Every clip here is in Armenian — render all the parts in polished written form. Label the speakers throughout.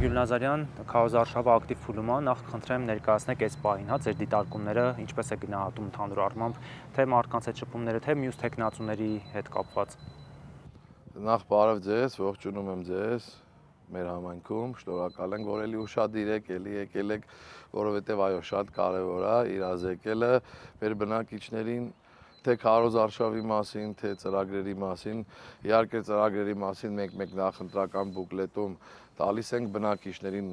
Speaker 1: Գյուլնազարյան, քարոզարշավը ակտիվ փուլում է, նախ խնդրեմ ներկայացնեք այս պահին, ձեր դիտարկումները ինչպես է գնահատում ընդհանուր առմամբ, թե մարդկանց հետ շփումները, թե մյուս տեխնացուների հետ կապված։
Speaker 2: Նախ բարև ձեզ, ողջունում եմ ձեզ մեր համայնքում, շնորհակալ ենք, որ էլի ուշադիր եք, էլի եկել եք, որովհետև այո, շատ կարևոր է իրազեկելը մեր բնակիչներին, թե քարոզարշավի մասին, թե ծրագրերի մասին, իհարկե ծրագրերի մասին մեկ նախընտրական բուկլետում տալիս ենք բնակիչներին,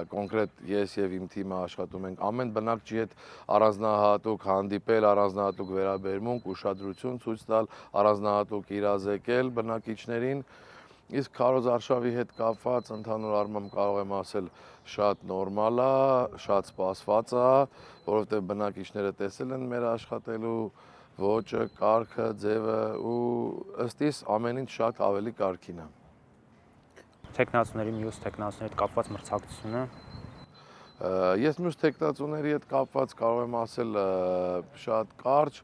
Speaker 2: կոնկրետ ես եւ իմ թիմը աշխատում ենք ամեն բնակչի հետ առանձնահատուկ հանդիպել, առանձնահատուկ վերաբերմունք, ուշադրություն ցույց տալ, առանձնահատուկ իրազեկել բնակիչներին, իսկ քարոզարշավի հետ կապված ընդհանուր առմամբ կարող եմ ասել շատ նորմալ է, շատ սպասված է, որովհետեւ բնակիչները տեսել են մեր աշխատելու ոճը, կարգը, ձևը ու ըստ իս ամեն ինչ շատ ավելի կարգին է։
Speaker 1: Տեխնացուների մյուս տեխնացուների հետ կապված մրցակցությունը։
Speaker 2: Ես մյուս տեխնացուների հետ կապված կարող եմ ասել շատ կարճ,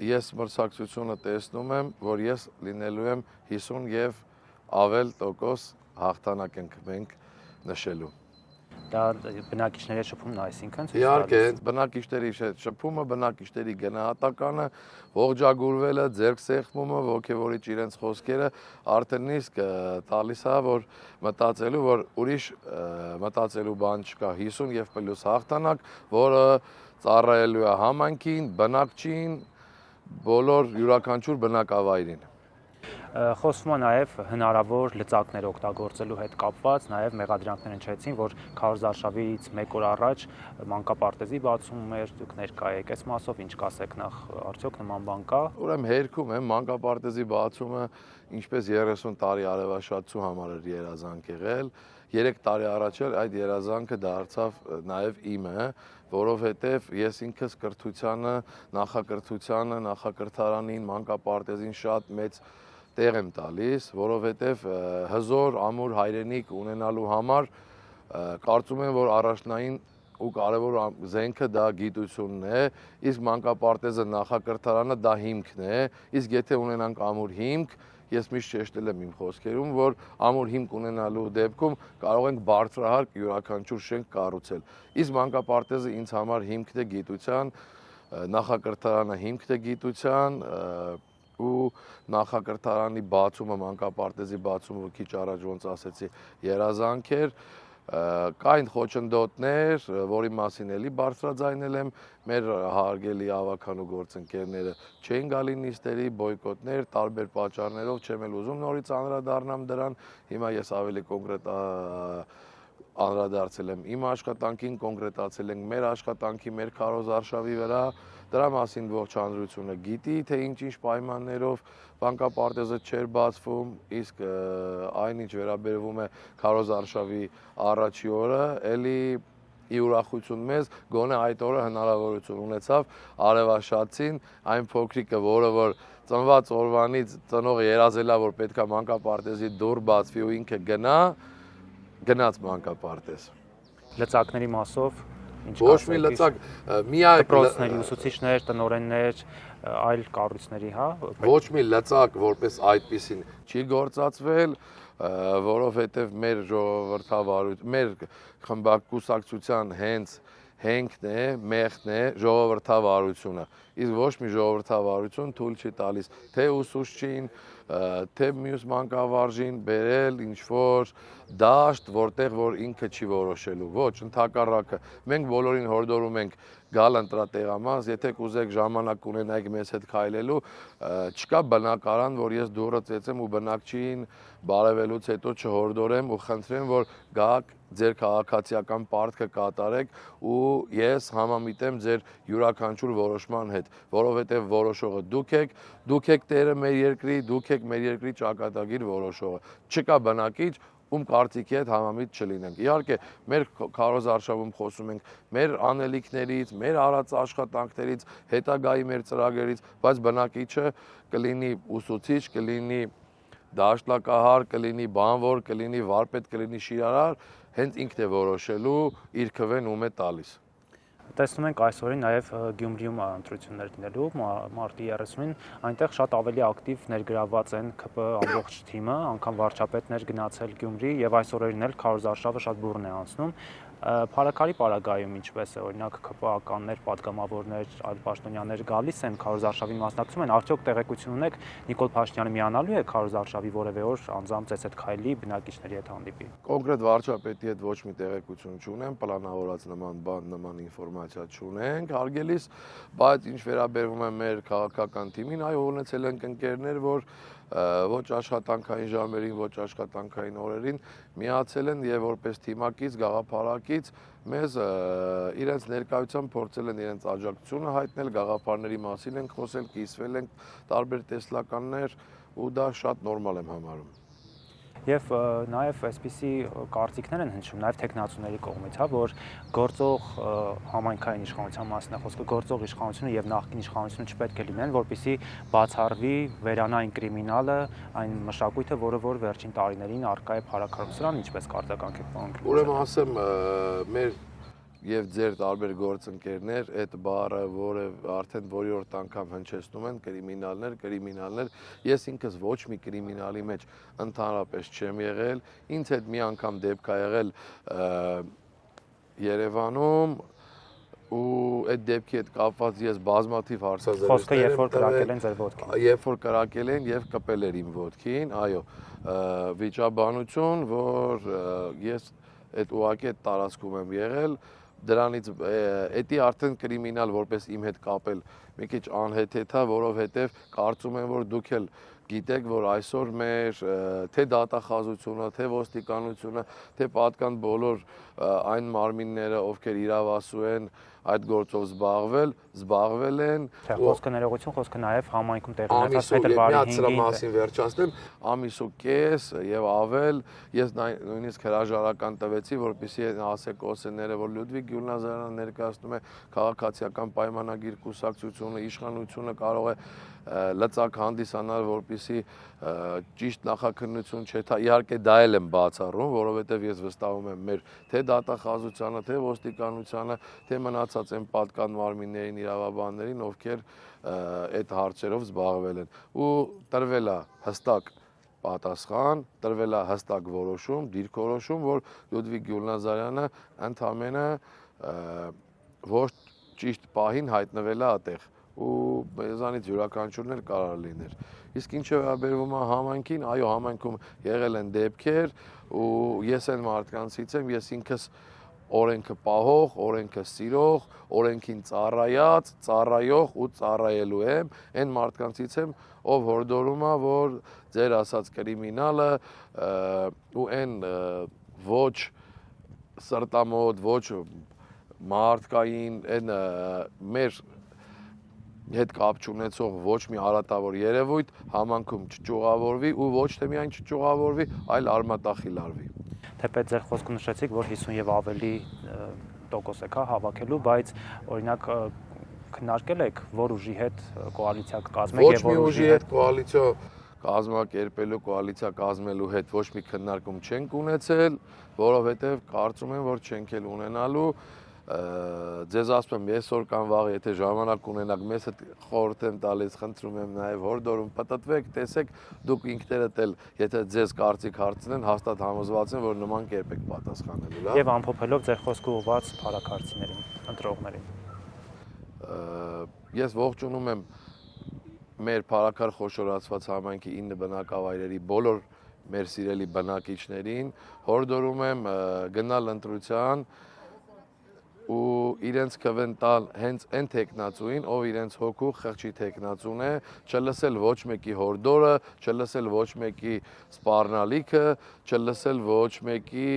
Speaker 2: ես մրցակցությունը տեսնում եմ, որ ես լինելու եմ 50 եւ ավել տոկոս հաղթանակ ենք մենք նշելու։
Speaker 1: Դա բնակիչների հետ շփումն է, այսինքն
Speaker 2: իհարկե, բնակիչների հետ շփումը, բնակիչների գնահատականը, ողջագուրվելը, ձեռք սեղմումը, ոգևորիչ իրենց խոսքերը արդեն իսկ տալիս է, որ մտածելու, որ ուրիշ մտածելու բան չկա, 50 եւ պլյուս հաղթանակ, որը ծառայելու է համայնքին, բնակչին, բոլոր յուրաքանչյուր բնակավայրին։
Speaker 1: Խոսվում է նաև հնարավոր լծակներ օգտագործելու հետ կապված, նաև մեղադրանքներ հնչեցին, որ քարոզարշավից 1 օր առաջ մանկապարտեզի բացում էր, դուք ներկա եք այս մասով, ինչ կասեք նախ, արդյոք նման բան կա։
Speaker 2: Ուրեմն հերքում եմ մանկապարտեզի բացումը, ինչպես 30 տարի արևաշատցու համար էր երազանք եղել, 3 տարի առաջ էլ այդ երազանքը դարձավ նաև իմը, որովհետև ես ինքս կրթությանը, նախակրթարանին, մանկապարտեզին շատ մեծ տեղ եմ տալիս, որովհետև հզոր, ամուր հայրենիք ունենալու համար կարծում եմ, որ առաջնային ու կարևոր զենքը դա գիտությունն է, իսկ մանկապարտեզը նախակրթարանը դա հիմքն է, իսկ եթե ունենանք ամուր հիմք, ես միշտ շեշտել եմ իմ խոսքերում, որ ամուր հիմք ունենալու դեպքում կարող ենք բարձրահարկ յուրաքանչյուր շենք կառուցել։ Իսկ մանկապարտեզը ինձ համար հիմքն է գիտության, նախակրթարանը հիմքն է գիտության, ու նախակրթարանի բացումը, մանկապարտեզի բացումը քիչ առաջ ոնց ասեցի, երազանք էր, կային խոչընդոտներ, որի մասին էլի բարձրաձայնել եմ, մեր հարգելի ավականու գործընկերները չէին գալի նիստերի, բոյկոտներ, տարբեր պատճառներով, չեմ էլ ուզում նորից անդրադառնամ դրան, հիմա ես ավելի կոնկրետ անդրադարձել եմ իմ աշխատանքին, կոնկրետացել ենք մեր աշխատանքի, մեր քարոզարշավի վրա, դրա մասին ողջ հանրությունը գիտի, թե ինչ-ինչ պայմաններով մանկապարտեզը չէր բացվում, իսկ այնինչ վերաբերվում է քարոզարշավի առաջի օրը, էլի ի ուրախություն մեզ, գոնե այդ օրը հնարավորություն ունեցավ արևաշատցին, այն փոքրիկը, որը որ ծնված օրվանից ծնողը երազել է, որ պետք է մանկապարտեզի դուռ բացվի ու ինքը գնաց մանկապարտեզ։
Speaker 1: Լծակների մասով
Speaker 2: ոչ մի լծակ, միակ
Speaker 1: դպրոցների ուսուցիչներ, տնօրեններ, այլ կառույցների, հա։
Speaker 2: Ոչ մի լծակ որպես այդպիսին չի գործածվել, որովհետև մեր ժողովրդավարություն, մեր խմբակցության հենց հենքն է, մեղքն է ժողովրդավարությունը։ Իսկ ոչ մի ժողովրդավարություն թույլ չի տալիս թե ուսուցչին, թե մյուս մանկավարժին բերել ինչ-որ դաշտ, որտեղ որ ինքը չի որոշելու։ Ոչ, ընդհակառակը, մենք բոլորին հորդորում ենք գալ ընտրատեղամաս, եթե կուզեք ժամանակ ունենայիք մեզ հետ քայլելու, չկա բնակարան, որ ես դուռը ծեծեմ ու բնակչին բարևելուց հետո չհորդորեմ ու խնդրեմ, որ գաք ձեր քաղաքացիական պարտքը կատարեք ու ես համամիտեմ ձեր յուրաքանչյուր որոշման հետ, որովհետև որոշողը դուք եք տերը մեր երկրի, դուք եք մեր երկրի ճակատագիր որոշողը։ Չկա բնակիչ, ում կարծիքի հետ համամիտ չլինենք։ Իհարկե, մեր քարոզարշավում խոսում ենք մեր անելիքներից, մեր արած աշխատանքներից, հետագայի մեր ծրագրերից, բայց բնակիչը կլինի ուսուցիչ, կլինի դաշտակահար, կլինի բանվոր, կլինի վարպետ, կլինի շիրարար, հենց ինքն է որոշելու իր քվեն ում է տալիս։
Speaker 1: Տեսնում ենք այսօրին նաև Գյումրիում ընտրություններ լինելու մարտի 30-ին, այնտեղ շատ ավելի ակտիվ ներգրավված են ՔՊ ամբողջ թիմը, անգամ վարչապետն էր գնացել Գյումրի եւ այսօրերին էլ քարոզարշավը շատ բուռն է անցնում։ Փարաքարի պարագայում ինչպես է, օրինակ ՔՊ-ականներ, պատգամավորներ, այլ պաշտոնյաներ գալիս են քարոզարշավին մասնակցում են, արդյոք տեղեկություն ունեք Նիկոլ Փաշինյանը միանալու է քարոզարշավի որևէ օր անձամբ ծեծետ քայլի բնակիչների հետ հանդիպի։
Speaker 2: Կոնկրետ վարչապետի հետ ոչ մի տեղեկություն չունեմ, պլանավորած նման բան, նման ինֆորմացիա չունենք, հարգելիս, բայց ինչ վերաբերվում է մեր քաղաքական թիմին, այո, ունեցել ենք ընկերներ, որ ոչ աշխատանքային ժամերին, ոչ աշխատանքային օրերին միացել են եւ որպես թիմակից, գաղափարակից մեզ իրենց ներկայությամբ փորձել են իրենց աջակցությունը հայտնել, գաղափարների մասին ենք խոսել, կիսվել ենք տարբեր տեսլականներ ու դա շատ նորմալ եմ համարում։
Speaker 1: Եվ նաև այսպիսի կարծիքներ են հնչում նաև տեխնացուների կողմից, հա, որ գործող համայնքային իշխանության մասին է խոսքը, գործող իշխանությունը եւ նախկին իշխանությունը չպետք է լինեն, որպեսզի բացառվի վերանա այն կրիմինալը, այն մշակույթը, որը որ վերջին տարիներին առկա է փառաքարության, ինչպես կարտականք եք պարոն։
Speaker 2: Ուրեմն ասեմ, մեր եւ ձեր տարբեր գործընկերներ այդ բառը, որը արդեն որիորդ անգամ հնչեցնում են կրիմինալներ, ես ինքս ոչ մի կրիմինալի մեջ ընդհանրապես չեմ եղել, ինձ հետ մի անգամ դեպք ա եղել Երևանում ու այդ դեպքի հետ կապված ես բազմաթիվ հարցազրույցներ
Speaker 1: եմ կրակել են ձեր ոտքին։
Speaker 2: Երբ որ կրակել են եւ կպել էր իմ ոտքին, այո, վիճաբանություն, որ ես այդ ուղղակի այդ տարածքում եմ եղել, դրանից էդի արդեն կրիմինալ որպես իմ հետ կապել մի քիչ անհեթեթ է, որովհետև կարծում եմ, որ դուք էլ գիտեք, որ այսօր մեր թե դատախազությունը, թե ոստիկանությունը, թե պատկան բոլոր այն մարմինները, ովքեր իրավասու են այդ գործով զբաղվել են։
Speaker 1: Խոսքը ներողություն, խոսքը նաև համայնքում տեղի ունեցած փետրվարի 5-ին
Speaker 2: մասին վերջացնեմ, ամիս ու կես եւ ավել, ես նույնիսկ հրաժարական տվեցի, որպեսզի ասեք օսեները, որ Լյուդվիգ Գյուլնազարյանը ներկայացնում է քաղաքացիական պայմանագիր կուսակցությունը, իշխանությունը կարող է լծակ հանդիսանալ, որպեսզի ճիշտ նախաքննություն չէ, իհարկե դա էլ եմ բացառում, որովհետև ես վստահում եմ մեր թե դատախազությանը, թե ոստիկանությանը, թե մնացած այն պատկան մարմիններին, իրավաբաններին, ովքեր այդ հարցերով զբաղվել են ու տրվել է հստակ պատասխան, տրվել է հստակ որոշում, դիրքորոշում, որ Լյուդվիգ Գյուլնազարյանը ընդամենը ոչ ճիշտ պահին հայտնվել է այդտեղ ու մեզանից յուրաքանչյուրն էլ կարող լիներ։ Իսկ ինչ վերաբերվում է համայնքին, այո, համայնքում եղել են դեպքեր ու ես այն մարդկանցից եմ, ես ինքս օրենքը պահող, օրենքը սիրող, օրենքին ծառայող ու ծառայելու եմ, այն մարդկանցից եմ, ով հորդորում է, որ ձեր ասած կրիմինալը ու այն ոչ սրտամոտ, ոչ մարդկային, այն մեր հետ կապ չունեցող ոչ մի արատավոր երևույթ համանքում չճյուղավորվի ու ոչ թե միայն չճյուղավորվի, այլ արմատախիլ արվի։
Speaker 1: Թեպետ ձեր խոսքում նշեցիք, որ 50 եւ ավելի տոկոս եք հավաքելու, բայց օրինակ քննարկել եք, որ ուժի հետ կոալիցիա կկազմեք
Speaker 2: եւ որ ուժի հետ կոալիցիա կազմակերպելու, կոալիցիա կազմելու հետ ոչ մի քննարկում չենք ունեցել, որովհետեւ կարծում եմ, որ չենք էլ ունենալու ձեզ ասում եմ, այսօր կամ վաղ, եթե ժամանակ ունենաք, մեզ հետ խորհուրդ եմ տալիս, խնդրում եմ նաև հորդորում, պտտվեք, տեսեք, դուք ինքներդ էլ, եթե ձեզ կարծիք հարցնեն, հաստատ համոզված եմ, որ նման կերպ եք պատասխանելու, լավ։
Speaker 1: Եվ ամփոփելով ձեր խոսքը ուղղված փառաքարցիներին, ընտրողներին։
Speaker 2: Ես ողջունում եմ մեր փառաքար խոշորացված համայնքի 9 բնակավայրերի բոլոր մեր սիրելի բնակիչներին, հորդորում եմ գնալ ընտրության ու իրենց կվեն տալ հենց այն տեխնացուին, ով իրենց հոգու խղճի տեխնացուն է, չլսել ոչ մեկի հորդորը, չլսել ոչ մեկի սպառնալիքը, չլսել ոչ մեկի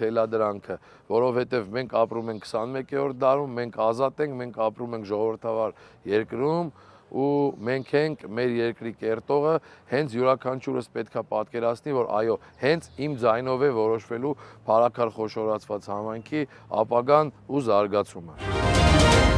Speaker 2: թելադրանքը, որովհետև մենք ապրում ենք 21-րդ դարում, մենք ազատ ենք, մենք ապրում ենք ժողովրդավար երկրում ու մենք ենք մեր երկրի կերտողը, հենց յուրաքանչյուրս պետքա պատկերացնի, որ այո, հենց իմ ձայնով է որոշվելու փառաքար խոշորացված համայնքի ապագան ու զարգացումը։